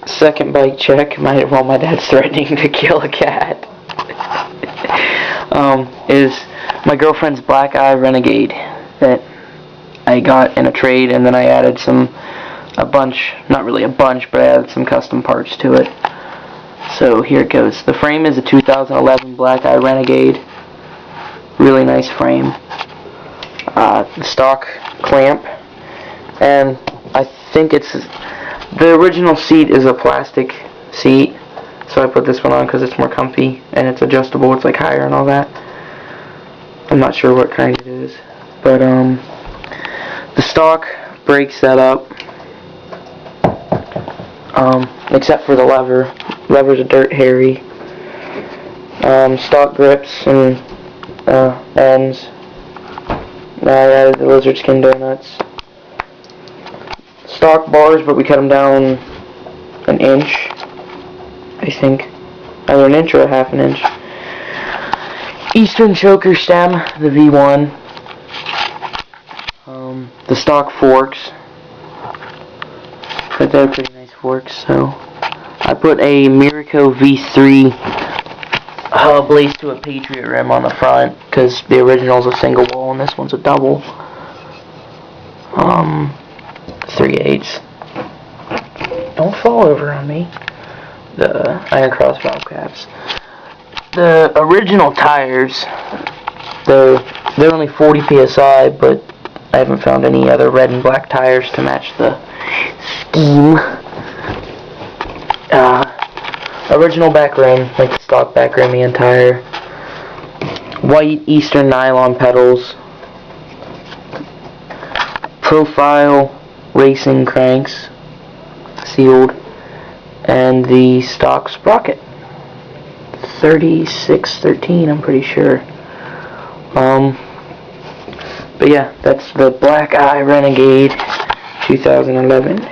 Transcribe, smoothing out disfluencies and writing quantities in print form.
Second bike check, while my dad's threatening to kill a cat, is my girlfriend's Black Eye Renegade that I got in a trade, and then I added a bunch, not really a bunch, but I added some custom parts to it. So here it goes. The frame is a 2011 Black Eye Renegade. Really nice frame. The stock clamp, and I think it's the original seat is a plastic seat, so I put this one on because it's more comfy and it's adjustable. It's like higher and all that. I'm not sure what kind it is, but the stock brake setup, except for the lever. Lever's a dirt hairy. Stock grips and ends. Now I added the lizard skin donuts. Stock bars, but we cut them down an inch, I think. Either an inch or a half an inch. Eastern choker stem, the V1. The stock forks. But they're pretty nice forks, so I put a Miraco V3 hub laced to a Patriot rim on the front, because the original's a single wall and this one's a double. 3/8. Don't fall over on me. The iron cross valve caps. The original tires, they're only 40 psi, but I haven't found any other red and black tires to match the scheme. Original back rim, like the stock back rim and tire. White Eastern nylon pedals. Profile racing cranks, sealed, and the stock sprocket. 3613, I'm pretty sure. But yeah, that's the Black Eye Renegade 2011.